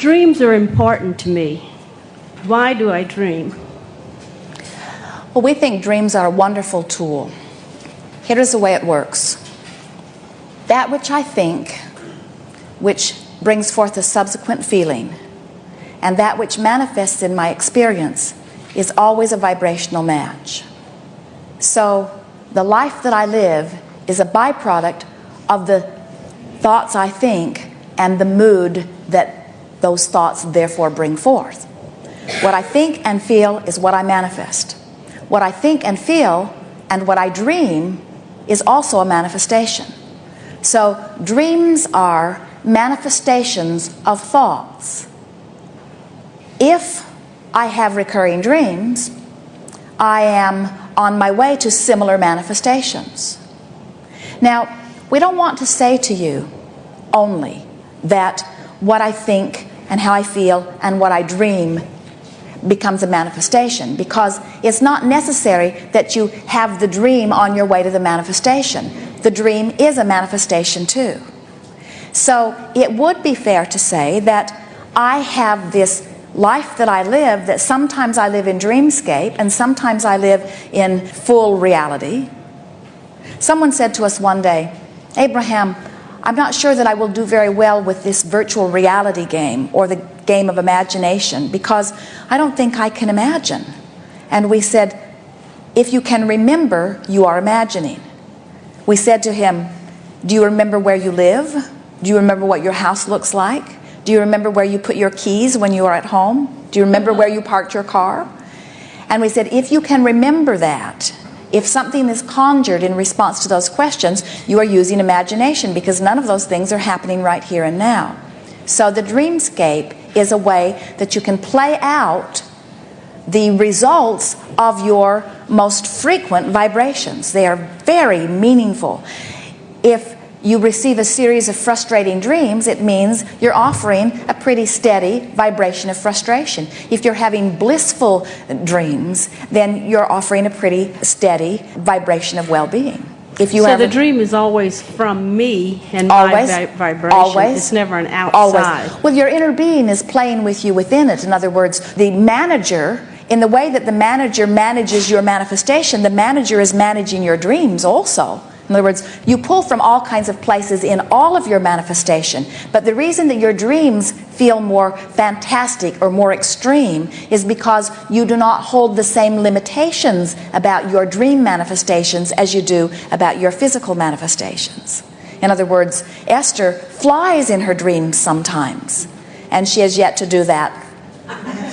Dreams are important to me. Why do I dream? Well, we think dreams are a wonderful tool. Here is the way it works. That which I think, which brings forth a subsequent feeling, and that which manifests in my experience is always a vibrational match. So the life that I live is a byproduct of the thoughts I think and the mood that those thoughts therefore bring forth. What I think and feel is what I manifest. What I think and feel and what I dream is also a manifestation. So dreams are manifestations of thoughts. If I have recurring dreams, I am on my way to similar manifestations. Now, we don't want to say to you only that what I think and how I feel and what I dream becomes a manifestation, because it's not necessary that you have the dream on your way to the manifestation. The dream is a manifestation too. So it would be fair to say that I have this life that I live, that sometimes I live in dreamscape and sometimes I live in full reality. Someone said to us one day, "Abraham, I'm not sure that I will do very well with this virtual reality game or the game of imagination, because I don't think I can imagine." And we said, "If you can remember, you are imagining." We said to him, "Do you remember where you live? Do you remember what your house looks like? Do you remember where you put your keys when you are at home? Do you remember where you parked your car?" And we said, if you can remember that, if something is conjured in response to those questions, you are using imagination, because none of those things are happening right here and now. So the dreamscape is a way that you can play out the results of your most frequent vibrations. They are very meaningful. If you receive a series of frustrating dreams, it means you're offering a pretty steady vibration of frustration. If you're having blissful dreams, then you're offering a pretty steady vibration of well-being. If you so the dream is always from me and my vibration. Always. It's never an outside. Always. Well, your inner being is playing with you within it. In other words, the manager, in the way that the manager manages your manifestation, the manager is managing your dreams also. In other words, you pull from all kinds of places in all of your manifestation. But the reason that your dreams feel more fantastic or more extreme is because you do not hold the same limitations about your dream manifestations as you do about your physical manifestations. In other words, Esther flies in her dreams sometimes, and she has yet to do that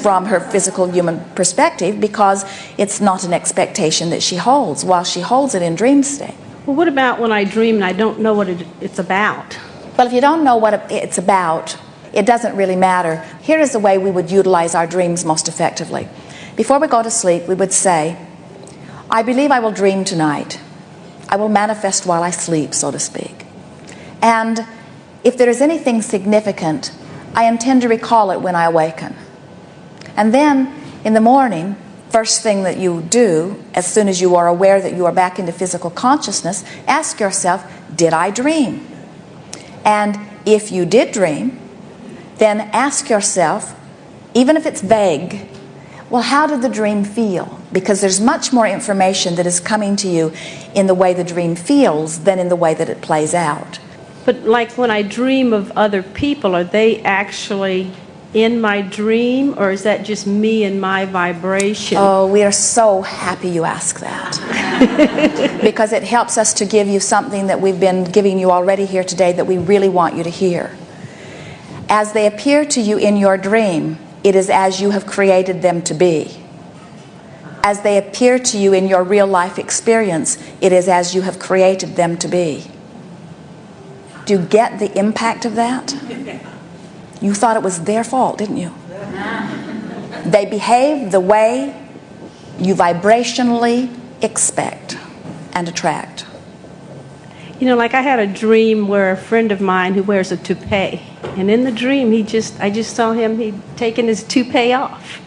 from her physical human perspective, because it's not an expectation that she holds, while she holds it in dream state. Well, what about when I dream and I don't know what it's about? Well, if you don't know what it's about, it doesn't really matter. Here is the way we would utilize our dreams most effectively. Before we go to sleep, we would say, "I believe I will dream tonight. I will manifest while I sleep," so to speak. And if there is anything significant, I intend to recall it when I awaken. And then in the morning, first thing that you do, as soon as you are aware that you are back into physical consciousness, ask yourself, did I dream? And if you did dream, then ask yourself, even if it's vague, well, how did the dream feel? Because there's much more information that is coming to you in the way the dream feels than in the way that it plays out. But like when I dream of other people, are they actually in my dream, or is that just me and my vibration? Oh, we are so happy you ask that. Because it helps us to give you something that we've been giving you already here today that we really want you to hear. As they appear to you in your dream, it is as you have created them to be. As they appear to you in your real life experience, it is as you have created them to be. Do you get the impact of that? You thought it was their fault, didn't you? They behave the way you vibrationally expect and attract. You know, like I had a dream where a friend of mine who wears a toupee, and in the dream I just saw him, he'd taken his toupee off.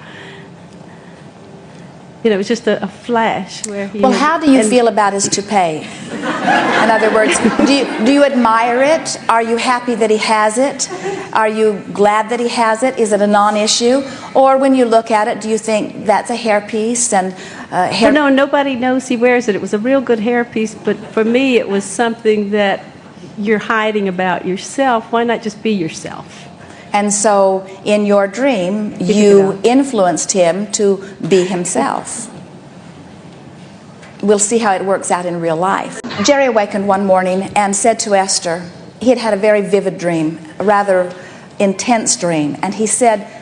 You know, it was just a flash where he... Well, how do you and- feel about his toupee? In other words, do you admire it? Are you happy that he has it? Are you glad that he has it? Is it a non-issue? Or when you look at it, do you think that's a hairpiece and hair... No, nobody knows he wears it. It was a real good hairpiece, but for me it was something that you're hiding about yourself. Why not just be yourself? And so, in your dream, you influenced him to be himself. We'll see how it works out in real life. Jerry awakened one morning and said to Esther, he had had a very vivid dream, a rather intense dream, and he said,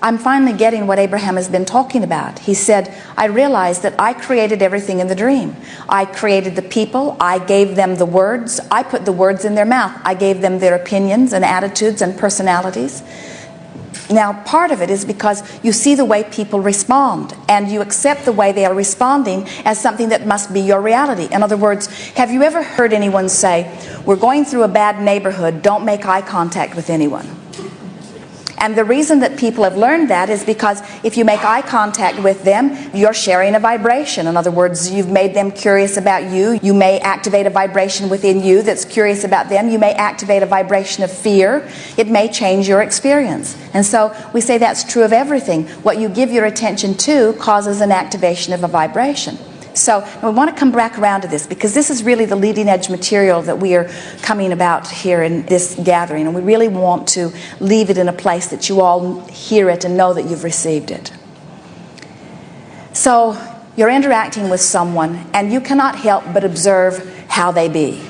I'm finally getting what Abraham has been talking about. He said, I realized that I created everything in the dream. I created the people, I gave them the words, I put the words in their mouth, I gave them their opinions and attitudes and personalities. Now, part of it is because you see the way people respond, and you accept the way they are responding as something that must be your reality. In other words, have you ever heard anyone say, we're going through a bad neighborhood, don't make eye contact with anyone? And the reason that people have learned that is because if you make eye contact with them, you're sharing a vibration. In other words, you've made them curious about you. You may activate a vibration within you that's curious about them. You may activate a vibration of fear. It may change your experience. And so we say that's true of everything. What you give your attention to causes an activation of a vibration. So we want to come back around to this because this is really the leading edge material that we are coming about here in this gathering, and we really want to leave it in a place that you all hear it and know that you've received it. So you're interacting with someone and you cannot help but observe how they be.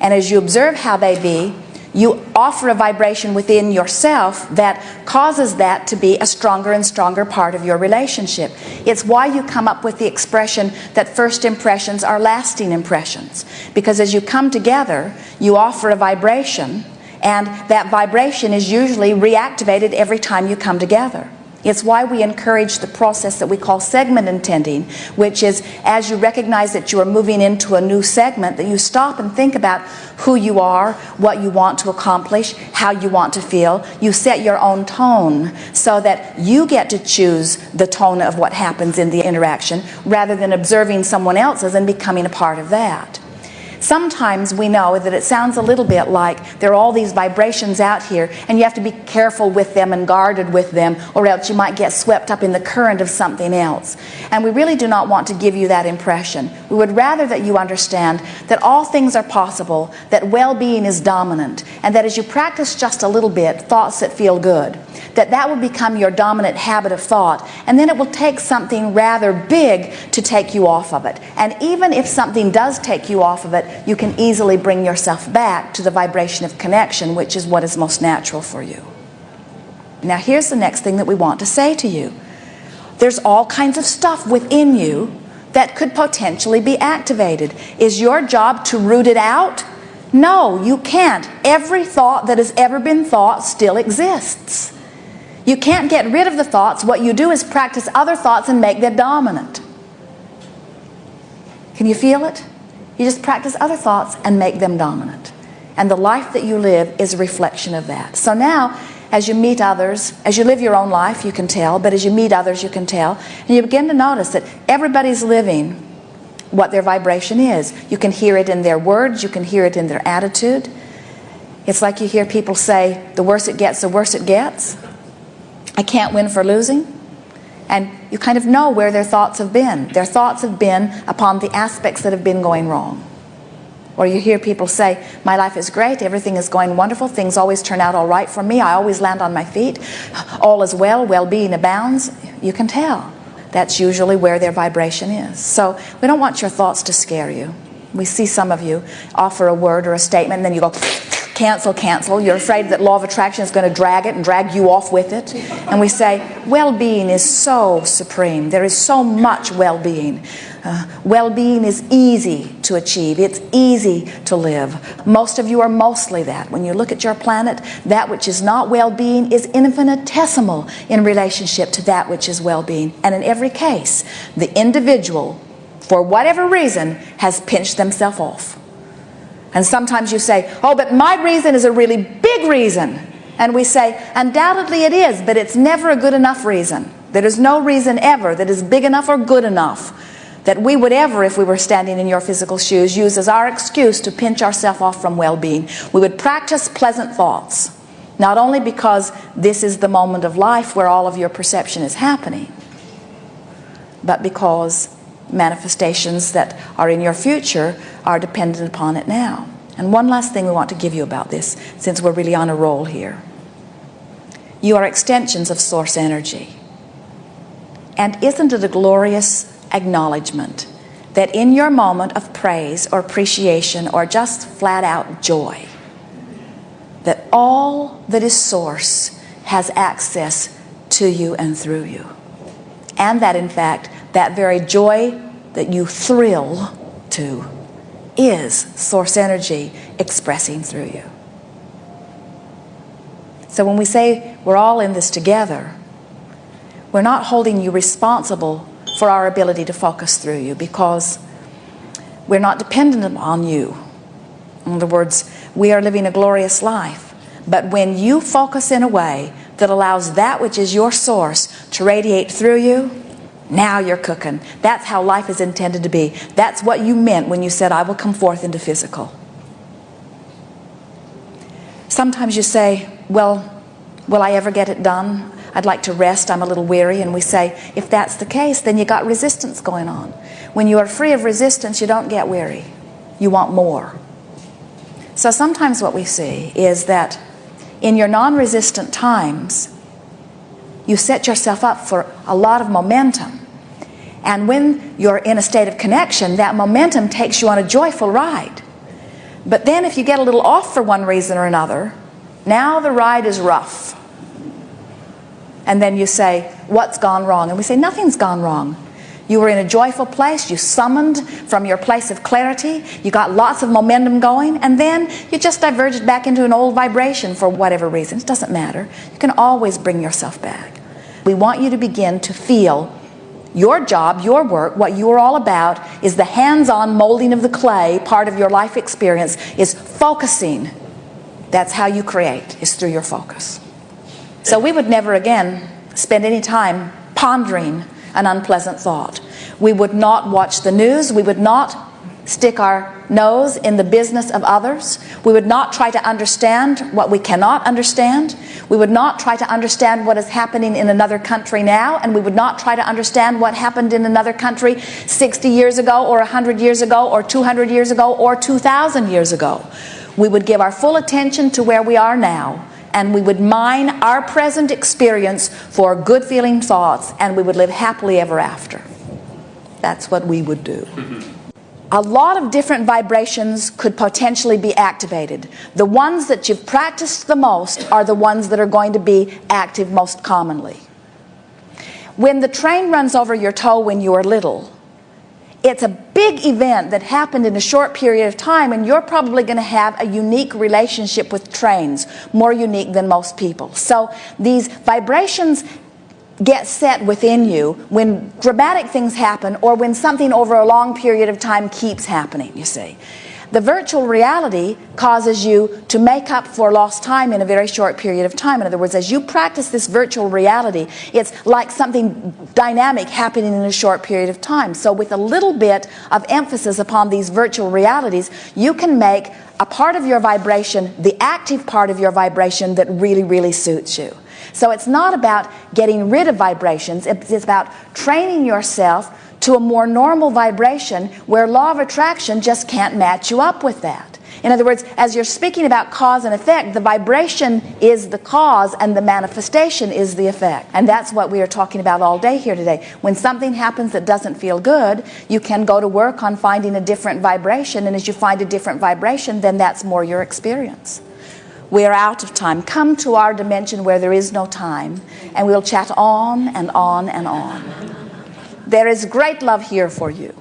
And as you observe how they be, you offer a vibration within yourself that causes that to be a stronger and stronger part of your relationship. It's why you come up with the expression that first impressions are lasting impressions. Because as you come together, you offer a vibration, and that vibration is usually reactivated every time you come together. It's why we encourage the process that we call segment intending, which is as you recognize that you are moving into a new segment, that you stop and think about who you are, what you want to accomplish, how you want to feel. You set your own tone so that you get to choose the tone of what happens in the interaction rather than observing someone else's and becoming a part of that. Sometimes we know that it sounds a little bit like there are all these vibrations out here and you have to be careful with them and guarded with them, or else you might get swept up in the current of something else. And we really do not want to give you that impression. We would rather that you understand that all things are possible, that well-being is dominant, and that as you practice just a little bit, thoughts that feel good, that will become your dominant habit of thought, and then it will take something rather big to take you off of it. And even if something does take you off of it, you can easily bring yourself back to the vibration of connection, which is what is most natural for you. Now here's the next thing that we want to say to you. There's all kinds of stuff within you that could potentially be activated. Is your job to root it out? No, you can't. Every thought that has ever been thought still exists. You can't get rid of the thoughts. What you do is practice other thoughts and make them dominant. Can you feel it? You just practice other thoughts and make them dominant. And the life that you live is a reflection of that. So now, as you meet others, as you live your own life, you can tell, but as you meet others, you can tell, and you begin to notice that everybody's living what their vibration is. You can hear it in their words, you can hear it in their attitude. It's like you hear people say, the worse it gets, the worse it gets. I can't win for losing. And you kind of know where their thoughts have been. Their thoughts have been upon the aspects that have been going wrong. Or you hear people say, my life is great, everything is going wonderful, things always turn out all right for me, I always land on my feet, all is well, well-being abounds. You can tell. That's usually where their vibration is. So we don't want your thoughts to scare you. We see some of you offer a word or a statement and then you go, cancel, cancel. You're afraid that law of attraction is going to drag it and drag you off with it. And we say, well-being is so supreme. There is so much well-being. Well-being is easy to achieve. It's easy to live. Most of you are mostly that. When you look at your planet, that which is not well-being is infinitesimal in relationship to that which is well-being. And in every case, the individual, for whatever reason, has pinched themselves off. And sometimes you say, oh, but my reason is a really big reason. And we say, undoubtedly it is, but it's never a good enough reason. There is no reason ever that is big enough or good enough that we would ever, if we were standing in your physical shoes, use as our excuse to pinch ourselves off from well-being. We would practice pleasant thoughts, not only because this is the moment of life where all of your perception is happening, but because manifestations that are in your future are dependent upon it now. And one last thing we want to give you about this, since we're really on a roll here. You are extensions of source energy. And isn't it a glorious acknowledgement that in your moment of praise or appreciation or just flat out joy, that all that is source has access to you and through you? And that in fact, that very joy that you thrill to is source energy expressing through you. So when we say we're all in this together, we're not holding you responsible for our ability to focus through you, because we're not dependent on you. In other words, we are living a glorious life. But when you focus in a way that allows that which is your source to radiate through you, now you're cooking. That's how life is intended to be. That's what you meant when you said, I will come forth into physical. Sometimes you say, well, will I ever get it done? I'd like to rest, I'm a little weary. And we say, if that's the case, then you got resistance going on. When you are free of resistance, you don't get weary. You want more. So sometimes what we see is that in your non-resistant times, you set yourself up for a lot of momentum. And when you're in a state of connection, that momentum takes you on a joyful ride. But then if you get a little off for one reason or another, now the ride is rough. And then you say, what's gone wrong? And we say, nothing's gone wrong. You were in a joyful place, you summoned from your place of clarity, you got lots of momentum going, and then you just diverged back into an old vibration for whatever reason. It doesn't matter. You can always bring yourself back. We want you to begin to feel your job, your work, what you are all about is the hands-on molding of the clay. Part of your life experience is focusing. That's how you create, is through your focus. So we would never again spend any time pondering an unpleasant thought. We would not watch the news. We would not stick our nose in the business of others. We would not try to understand what we cannot understand. We would not try to understand what is happening in another country now, and we would not try to understand what happened in another country 60 years ago or 100 years ago or 200 years ago or 2,000 years ago. We would give our full attention to where we are now, and we would mine our present experience for good feeling thoughts, and we would live happily ever after. That's what we would do. A lot of different vibrations could potentially be activated. The ones that you've practiced the most are the ones that are going to be active most commonly. When the train runs over your toe when you were little, it's a big event that happened in a short period of time, and you're probably going to have a unique relationship with trains, more unique than most people. So these vibrations get set within you when dramatic things happen, or when something over a long period of time keeps happening, you see. The virtual reality causes you to make up for lost time in a very short period of time. In other words, as you practice this virtual reality, it's like something dynamic happening in a short period of time. So with a little bit of emphasis upon these virtual realities, you can make a part of your vibration, the active part of your vibration, that really, really suits you. So it's not about getting rid of vibrations, it's about training yourself to a more normal vibration where law of attraction just can't match you up with that. In other words, as you're speaking about cause and effect, the vibration is the cause and the manifestation is the effect. And that's what we are talking about all day here today. When something happens that doesn't feel good, you can go to work on finding a different vibration, and as you find a different vibration, then that's more your experience. We are out of time. Come to our dimension where there is no time, and we'll chat on and on and on. There is great love here for you.